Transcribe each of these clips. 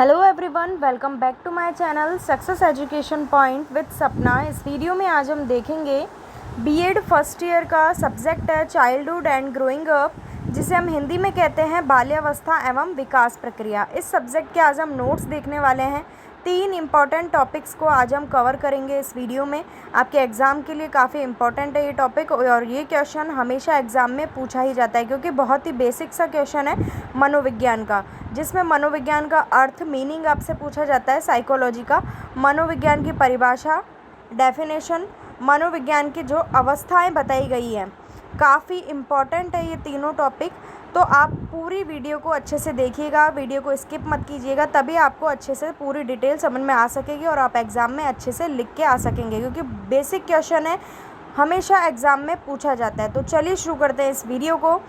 Hello everyone, welcome back to my channel success education point with Sapna. इस video में आज हम देखेंगे बीएड फर्स्ट ईयर का सब्जेक्ट है चाइल्डहुड एंड ग्रोइंग अप, जिसे हम हिंदी में कहते हैं बाल्यावस्था एवं विकास प्रक्रिया। इस सब्जेक्ट के आज हम नोट्स देखने वाले हैं। 3 इम्पॉर्टेंट टॉपिक्स को आज हम कवर करेंगे इस वीडियो में। आपके एग्ज़ाम के लिए काफ़ी इम्पॉर्टेंट है ये टॉपिक, और ये क्वेश्चन हमेशा एग्ज़ाम में पूछा ही जाता है क्योंकि बहुत ही बेसिक सा क्वेश्चन है मनोविज्ञान का, जिसमें मनोविज्ञान का अर्थ मीनिंग आपसे पूछा जाता है, साइकोलॉजी का, मनोविज्ञान की परिभाषा, डेफिनेशन, मनोविज्ञान की जो अवस्थाएं बताई गई हैं। काफ़ी इम्पॉर्टेंट है ये तीनों टॉपिक, तो आप पूरी वीडियो को अच्छे से देखिएगा, वीडियो को स्किप मत कीजिएगा, तभी आपको अच्छे से पूरी डिटेल समझ में आ सकेगी और आप एग्ज़ाम में अच्छे से लिख के आ सकेंगे, क्योंकि बेसिक क्वेश्चन है, हमेशा एग्ज़ाम में पूछा जाता है। तो चलिए शुरू करते हैं इस वीडियो को।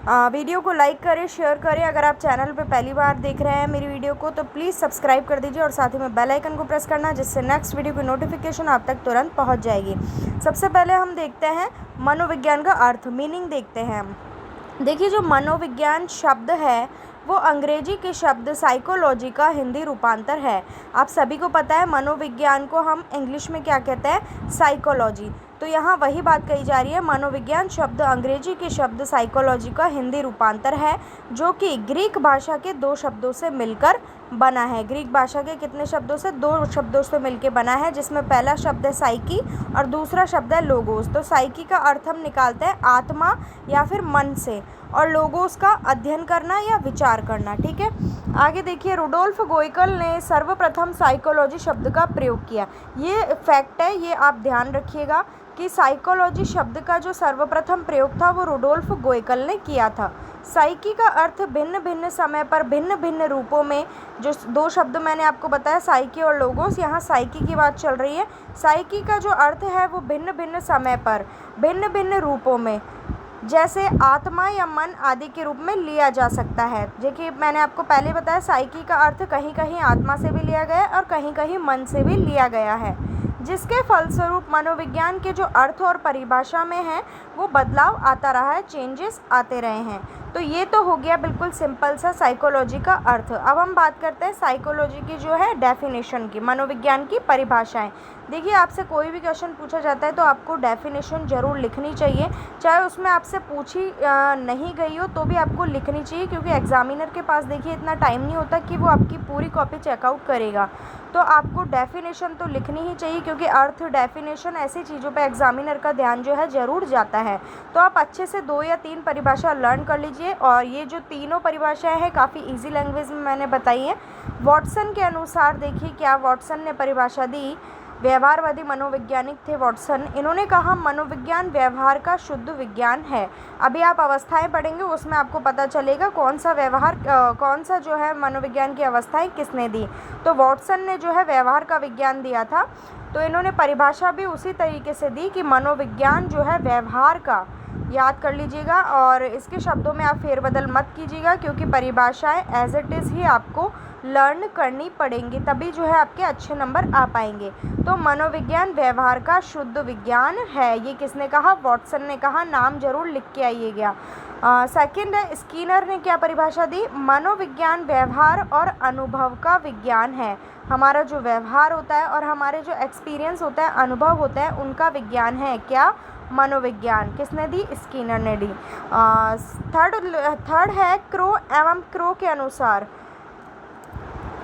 वीडियो को लाइक करें, शेयर करें। अगर आप चैनल पे पहली बार देख रहे हैं मेरी वीडियो को तो प्लीज़ सब्सक्राइब कर दीजिए और साथ ही में बेल आइकन को प्रेस करना, जिससे नेक्स्ट वीडियो की नोटिफिकेशन आप तक तुरंत पहुंच जाएगी। सबसे पहले हम देखते हैं मनोविज्ञान का अर्थ, मीनिंग देखते हैं हम। देखिए, जो मनोविज्ञान शब्द है वो अंग्रेजी के शब्द साइकोलॉजी का हिंदी रूपांतर है। आप सभी को पता है मनोविज्ञान को हम इंग्लिश में क्या कहते हैं, साइकोलॉजी। तो यहाँ वही बात कही जा रही है, मनोविज्ञान शब्द अंग्रेजी के शब्द साइकोलॉजी का हिंदी रूपांतर है, जो कि ग्रीक भाषा के 2 शब्दों से मिलकर बना है। ग्रीक भाषा के कितने शब्दों से? 2 शब्दों से मिलकर बना है, जिसमें पहला शब्द है साइकी और दूसरा शब्द है लोगोस। तो साइकी का अर्थ हम निकालते हैं आत्मा या फिर मन से, और लोगोस का अध्ययन करना या विचार करना। ठीक है, आगे देखिए, रुडोल्फ गोइकल ने सर्वप्रथम साइकोलॉजी शब्द का प्रयोग किया। ये फैक्ट है, ये आप ध्यान रखिएगा कि साइकोलॉजी शब्द का जो सर्वप्रथम प्रयोग था वो रुडोल्फ गोइकल ने किया था। साइकी का अर्थ भिन्न भिन्न समय पर भिन्न भिन्न रूपों में, जो 2 शब्द मैंने आपको बताया साइकी और लोगोस, यहाँ साइकी की बात चल रही है। साइकी का जो अर्थ है वो भिन्न भिन्न समय पर भिन्न भिन्न रूपों में, जैसे आत्मा या मन आदि के रूप में लिया जा सकता है। देखिए, मैंने आपको पहले बताया साइकी का अर्थ कहीं कहीं आत्मा से भी लिया गया है और कहीं कहीं मन से भी लिया गया है, जिसके फलस्वरूप मनोविज्ञान के जो अर्थ और परिभाषा में है वो बदलाव आता रहा है, चेंजेस आते रहे हैं। तो ये तो हो गया बिल्कुल सिंपल सा साइकोलॉजी का अर्थ। अब हम बात करते हैं साइकोलॉजी की जो है डेफिनेशन की, मनोविज्ञान की परिभाषाएं। देखिए, आपसे कोई भी क्वेश्चन पूछा जाता है तो आपको डेफिनेशन ज़रूर लिखनी चाहिए, चाहे उसमें आपसे पूछी नहीं गई हो तो भी आपको लिखनी चाहिए, क्योंकि एग्जामिनर के पास देखिए इतना टाइम नहीं होता कि वो आपकी पूरी कॉपी चेकआउट करेगा। तो आपको डेफिनेशन तो लिखनी ही चाहिए, क्योंकि अर्थ, डेफिनेशन, ऐसी चीज़ों पे एग्जामिनर का ध्यान जो है ज़रूर जाता है। तो आप अच्छे से 2 या 3 परिभाषा लर्न कर लीजिए, और ये जो तीनों परिभाषाएं हैं काफ़ी इजी लैंग्वेज में मैंने बताई हैं। वॉटसन के अनुसार देखिए क्या वॉटसन ने परिभाषा दी। व्यवहारवादी मनोवैज्ञानिक थे वॉटसन। इन्होंने कहा मनोविज्ञान व्यवहार का शुद्ध विज्ञान है। अभी आप अवस्थाएं पढ़ेंगे उसमें आपको पता चलेगा कौन सा व्यवहार, कौन सा जो है मनोविज्ञान की अवस्थाएं किसने दी। तो वॉटसन ने जो है व्यवहार का विज्ञान दिया था। तो इन्होंने परिभाषा भी उसी तरीके से दी कि मनोविज्ञान जो है व्यवहार का, याद कर लीजिएगा, और इसके शब्दों में आप फेरबदल मत कीजिएगा, क्योंकि परिभाषाएं एज इट इज़ ही आपको लर्न करनी पड़ेंगी, तभी जो है आपके अच्छे नंबर आ पाएंगे। तो मनोविज्ञान व्यवहार का शुद्ध विज्ञान है, ये किसने कहा? वॉटसन ने कहा। नाम जरूर लिख के आइएगा। सेकंड है, स्किनर ने क्या परिभाषा दी? मनोविज्ञान व्यवहार और अनुभव का विज्ञान है। हमारा जो व्यवहार होता है और हमारे जो एक्सपीरियंस होता है, अनुभव होता है, उनका विज्ञान है क्या? मनोविज्ञान। किसने दी? स्किनर ने दी। थर्ड है, क्रो एवं क्रो के अनुसार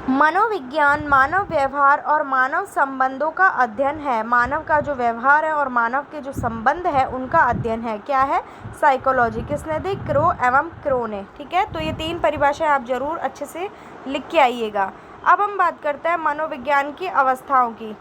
मनोविज्ञान मानव व्यवहार और मानव संबंधों का अध्ययन है। मानव का जो व्यवहार है और मानव के जो संबंध है उनका अध्ययन है। क्या है? साइकोलॉजी। किसने दी? क्रो एवं क्रो ने। ठीक है, तो ये 3 परिभाषाएं आप जरूर अच्छे से लिख के आइएगा। अब हम बात करते हैं मनोविज्ञान की अवस्थाओं की।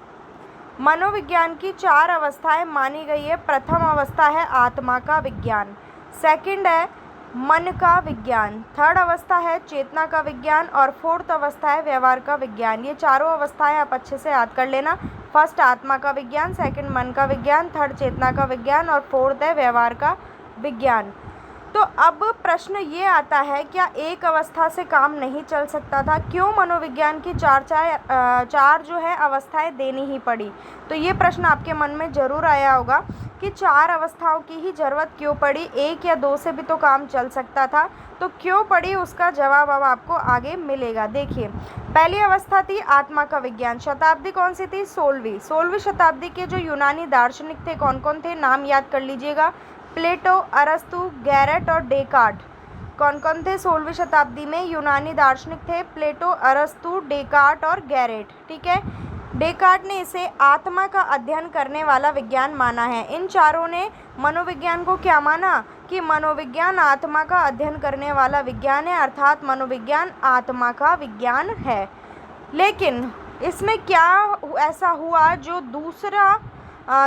मनोविज्ञान की 4 अवस्थाएं मानी गई है। प्रथम अवस्था है आत्मा का विज्ञान, सेकंड है मन का विज्ञान, थर्ड अवस्था है चेतना का विज्ञान, और फोर्थ अवस्था है व्यवहार का विज्ञान। ये चारों अवस्थाएं आप अच्छे से याद कर लेना। फर्स्ट आत्मा का विज्ञान, सेकंड मन का विज्ञान, थर्ड चेतना का विज्ञान और फोर्थ है व्यवहार का विज्ञान। तो अब प्रश्न ये आता है, क्या एक अवस्था से काम नहीं चल सकता था? क्यों मनोविज्ञान की चार जो है अवस्थाएं देनी ही पड़ी? तो ये प्रश्न आपके मन में ज़रूर आया होगा कि 4 अवस्थाओं की ही ज़रूरत क्यों पड़ी, 1 या 2 से भी तो काम चल सकता था, तो क्यों पड़ी उसका जवाब अब आपको आगे मिलेगा। देखिए, पहली अवस्था थी आत्मा का विज्ञान। शताब्दी कौन सी थी? 16वीं शताब्दी के जो यूनानी दार्शनिक थे कौन कौन थे, नाम याद कर लीजिएगा। प्लेटो, अरस्तु, गैरेट और डेकार्ट। कौन कौन थे 16वीं शताब्दी में यूनानी दार्शनिक थे? प्लेटो, अरस्तु, डेकार्ट और गैरेट। ठीक है, डेकार्ट ने इसे आत्मा का अध्ययन करने वाला विज्ञान माना है। इन चारों ने मनोविज्ञान को क्या माना कि मनोविज्ञान आत्मा का अध्ययन करने वाला विज्ञान है, अर्थात मनोविज्ञान आत्मा का विज्ञान है। लेकिन इसमें क्या ऐसा हुआ जो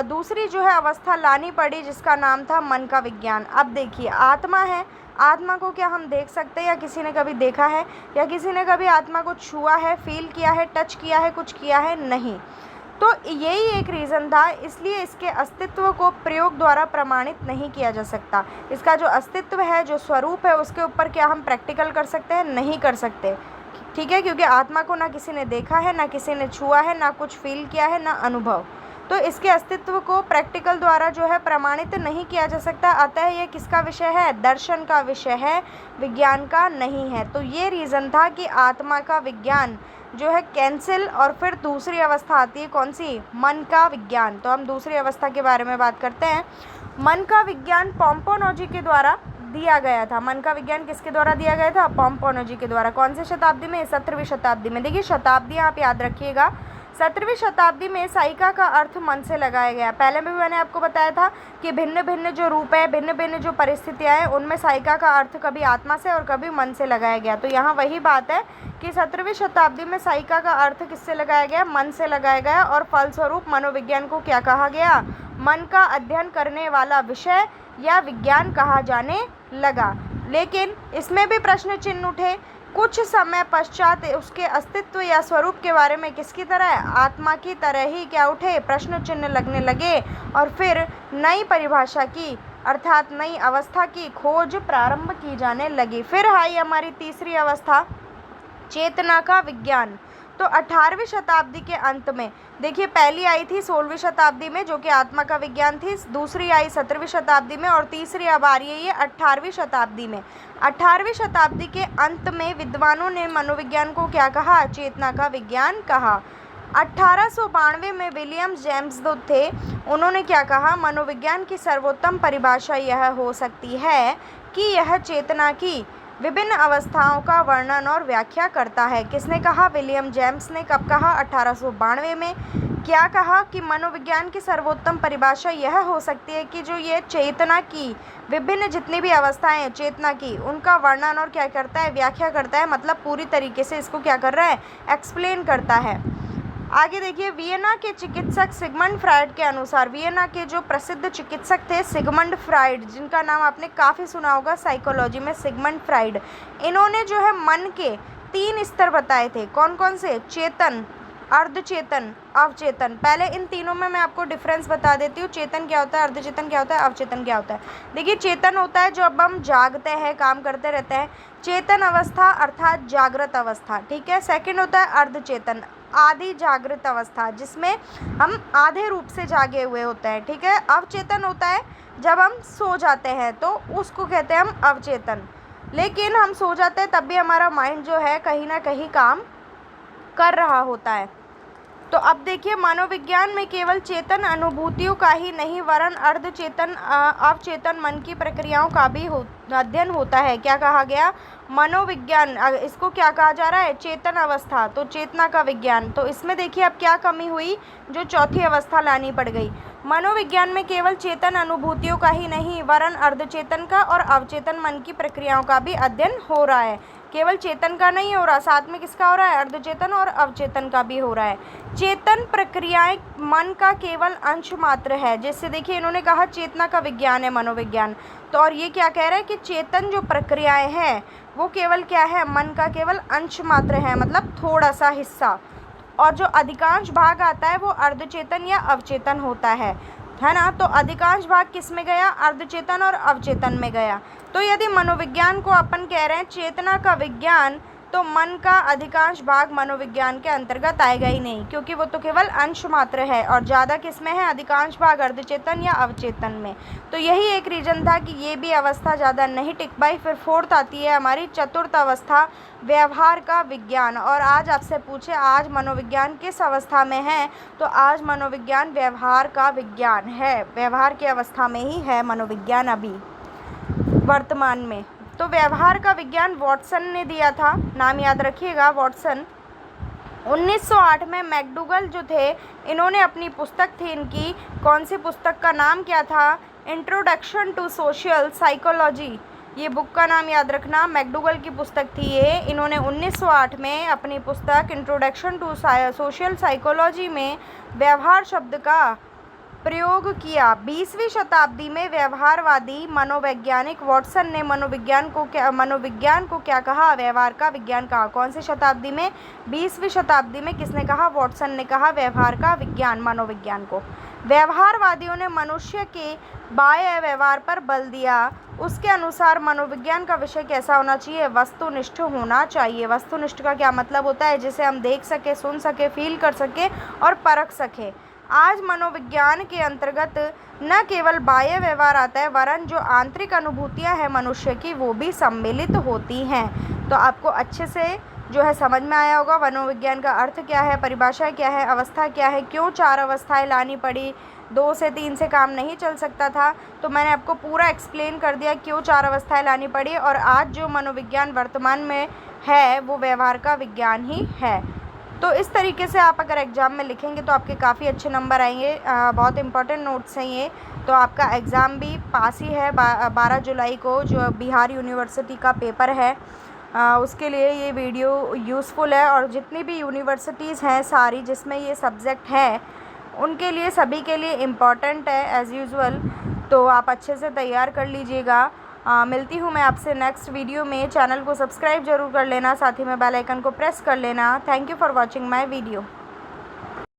दूसरी जो है अवस्था लानी पड़ी, जिसका नाम था मन का विज्ञान। अब देखिए, आत्मा है, आत्मा को क्या हम देख सकते हैं या किसी ने कभी देखा है, या किसी ने कभी आत्मा को छुआ है, फील किया है, टच किया है, कुछ किया है? नहीं। तो यही एक रीज़न था, इसलिए इसके अस्तित्व को प्रयोग द्वारा प्रमाणित नहीं किया जा सकता। इसका जो अस्तित्व है, जो स्वरूप है, उसके ऊपर क्या हम प्रैक्टिकल कर सकते हैं? नहीं कर सकते। ठीक है, क्योंकि आत्मा को ना किसी ने देखा है, ना किसी ने छुआ है, ना कुछ फील किया है, ना अनुभव। तो इसके अस्तित्व को प्रैक्टिकल द्वारा जो है प्रमाणित नहीं किया जा सकता। अतः ये किसका विषय है? दर्शन का विषय है, विज्ञान का नहीं है। तो ये रीज़न था कि आत्मा का विज्ञान जो है कैंसिल, और फिर दूसरी अवस्था आती है कौन सी? मन का विज्ञान। तो हम दूसरी अवस्था के बारे में बात करते हैं। मन का विज्ञान पोम्पोनोजी के द्वारा दिया गया था। मन का विज्ञान किसके द्वारा दिया गया था? पोम्पोनोजी के द्वारा। कौन सी शताब्दी में? 17वीं शताब्दी में। देखिए, शताब्दियाँ आप याद रखिएगा। 17वीं शताब्दी में साइका का अर्थ मन से लगाया गया। पहले भी मैंने आपको बताया था कि भिन्न भिन्न जो रूप है, भिन्न भिन्न जो परिस्थितियाँ हैं, उनमें साइका का अर्थ कभी आत्मा से और कभी मन से लगाया गया। तो यहाँ वही बात है कि 17वीं शताब्दी में साइका का अर्थ किससे लगाया गया? मन से लगाया गया, और फलस्वरूप मनोविज्ञान को क्या कहा गया? मन का अध्ययन करने वाला विषय या विज्ञान कहा जाने लगा। लेकिन इसमें भी प्रश्न चिन्ह उठे। कुछ समय पश्चात उसके अस्तित्व या स्वरूप के बारे में किसकी तरह? आत्मा की तरह ही क्या उठे? प्रश्न चिन्ह लगने लगे, और फिर नई परिभाषा की, अर्थात नई अवस्था की खोज प्रारंभ की जाने लगी। फिर आई हमारी तीसरी अवस्था, चेतना का विज्ञान। तो 18वीं शताब्दी के अंत में, देखिए, पहली आई थी 16वीं शताब्दी में जो कि आत्मा का विज्ञान थी, दूसरी आई 17वीं शताब्दी में, और तीसरी अब आ रही है ये 18वीं शताब्दी में। 18वीं शताब्दी के अंत में विद्वानों ने मनोविज्ञान को क्या कहा? चेतना का विज्ञान कहा। 1892 में विलियम जेम्स जो थे, उन्होंने क्या कहा? मनोविज्ञान की सर्वोत्तम परिभाषा यह हो सकती है कि यह चेतना की विभिन्न अवस्थाओं का वर्णन और व्याख्या करता है। किसने कहा? विलियम जेम्स ने। कब कहा? 1892 में। क्या कहा? कि मनोविज्ञान की सर्वोत्तम परिभाषा यह हो सकती है कि जो ये चेतना की विभिन्न जितनी भी अवस्थाएं हैं चेतना की, उनका वर्णन और क्या करता है? व्याख्या करता है। मतलब पूरी तरीके से इसको क्या कर रहा है? एक्सप्लेन करता है। आगे देखिए, वियना के चिकित्सक सिगमंड फ्राइड के अनुसार, वियना के जो प्रसिद्ध चिकित्सक थे सिगमंड फ्राइड, जिनका नाम आपने काफ़ी सुना होगा साइकोलॉजी में, सिगमंड फ्राइड, इन्होंने जो है मन के 3 स्तर बताए थे। कौन कौन से? चेतन, अर्धचेतन, अवचेतन। पहले इन तीनों में मैं आपको डिफरेंस बता देती हूँ। चेतन क्या होता है, अर्धचेतन क्या होता है, अवचेतन क्या होता है। देखिए, चेतन होता है जब हम जागते हैं, काम करते रहते हैं, चेतन अवस्था अर्थात जागृत अवस्था। ठीक है। सेकंड होता है अर्धचेतन, आधी जागृत अवस्था, जिसमें हम आधे रूप से जागे हुए होते हैं। ठीक है। अवचेतन होता है जब हम सो जाते हैं, तो उसको कहते हैं हम अवचेतन। लेकिन हम सो जाते हैं तब भी हमारा माइंड जो है कहीं ना कहीं काम कर रहा होता है। तो अब देखिए, मनोविज्ञान में केवल चेतन अनुभूतियों का ही नहीं वरन अर्धचेतन अवचेतन मन की प्रक्रियाओं का भी अध्ययन होता है। क्या कहा गया? मनोविज्ञान, इसको क्या कहा जा रहा है? चेतन अवस्था, तो चेतना का विज्ञान। तो इसमें देखिए अब क्या कमी हुई, जो चौथी अवस्था लानी पड़ गई। मनोविज्ञान में केवल चेतन अनुभूतियों का ही नहीं वरन अर्धचेतन का और अवचेतन मन की प्रक्रियाओं का भी अध्ययन हो रहा है। केवल चेतन का नहीं हो रहा, साथ में किसका हो रहा है? अर्धचेतन और अवचेतन का भी हो रहा है। चेतन प्रक्रियाएं मन का केवल अंश मात्र है। जैसे देखिए, इन्होंने कहा चेतना का विज्ञान है मनोविज्ञान, तो और ये क्या कह रहे हैं कि चेतन जो प्रक्रियाएं हैं वो केवल क्या है? मन का केवल अंश मात्र है, मतलब थोड़ा सा हिस्सा, और जो अधिकांश भाग आता है वो अर्धचेतन या अवचेतन होता है। है ना। तो अधिकांश भाग किस में गया, अर्धचेतन और अवचेतन में गया। तो यदि मनोविज्ञान को अपन कह रहे हैं चेतना का विज्ञान, तो मन का अधिकांश भाग मनोविज्ञान के अंतर्गत आएगा ही नहीं, क्योंकि वो तो केवल अंश मात्र है। और ज़्यादा किस में है, अधिकांश भाग अर्धचेतन या अवचेतन में। तो यही एक रीज़न था कि ये भी अवस्था ज़्यादा नहीं टिक पाई। फिर फोर्थ आती है हमारी चतुर्थ अवस्था, व्यवहार का विज्ञान। और आज आपसे पूछे आज मनोविज्ञान किस अवस्था में है, तो आज मनोविज्ञान व्यवहार का विज्ञान है। व्यवहार की अवस्था में ही है मनोविज्ञान अभी वर्तमान में। तो व्यवहार का विज्ञान वॉटसन ने दिया था, नाम याद रखिएगा वॉटसन। 1908 में मैकडूगल जो थे, इन्होंने अपनी पुस्तक थी, इनकी कौन सी पुस्तक का नाम क्या था, इंट्रोडक्शन टू सोशल साइकोलॉजी। ये बुक का नाम याद रखना, मैकडूगल की पुस्तक थी ये। इन्होंने 1908 में अपनी पुस्तक इंट्रोडक्शन टू सोशल साइकोलॉजी में व्यवहार शब्द का प्रयोग किया। 20वीं शताब्दी में व्यवहारवादी मनोवैज्ञानिक वॉटसन ने मनोविज्ञान को क्या कहा, व्यवहार का विज्ञान कहा। कौन सी शताब्दी में, 20वीं शताब्दी में किसने कहा, वॉटसन ने कहा व्यवहार का विज्ञान, मनोविज्ञान को। व्यवहारवादियों ने मनुष्य के बाह्य व्यवहार पर बल दिया। उसके अनुसार मनोविज्ञान का विषय कैसा होना चाहिए, वस्तुनिष्ठ होना चाहिए। वस्तुनिष्ठ का क्या मतलब होता है, जिसे हम देख सके, सुन सके, फील कर सके और परख सके। आज मनोविज्ञान के अंतर्गत न केवल बाह्य व्यवहार आता है, वरन जो आंतरिक अनुभूतियां हैं मनुष्य की, वो भी सम्मिलित होती हैं। तो आपको अच्छे से जो है समझ में आया होगा मनोविज्ञान का अर्थ क्या है, परिभाषा क्या है, अवस्था क्या है, क्यों 4 अवस्थाएं लानी पड़ी, 2 से 3 से काम नहीं चल सकता था। तो मैंने आपको पूरा एक्सप्लेन कर दिया क्यों 4 अवस्थाएं लानी पड़ी। और आज जो मनोविज्ञान वर्तमान में है वो व्यवहार का विज्ञान ही है। तो इस तरीके से आप अगर एग्ज़ाम में लिखेंगे तो आपके काफ़ी अच्छे नंबर आएंगे। बहुत इंपॉर्टेंट नोट्स हैं ये। तो आपका एग्ज़ाम भी पास ही है। 12 जुलाई को जो बिहार यूनिवर्सिटी का पेपर है, उसके लिए ये वीडियो यूज़फुल है। और जितनी भी यूनिवर्सिटीज़ हैं सारी जिसमें ये सब्जेक्ट है, उनके लिए, सभी के लिए इम्पॉर्टेंट है एज़ यूजुअल। तो आप अच्छे से तैयार कर लीजिएगा। मिलती हूँ मैं आपसे नेक्स्ट वीडियो में। चैनल को सब्सक्राइब जरूर कर लेना, साथ ही में बेल आइकन को प्रेस कर लेना। Thank you for watching my video.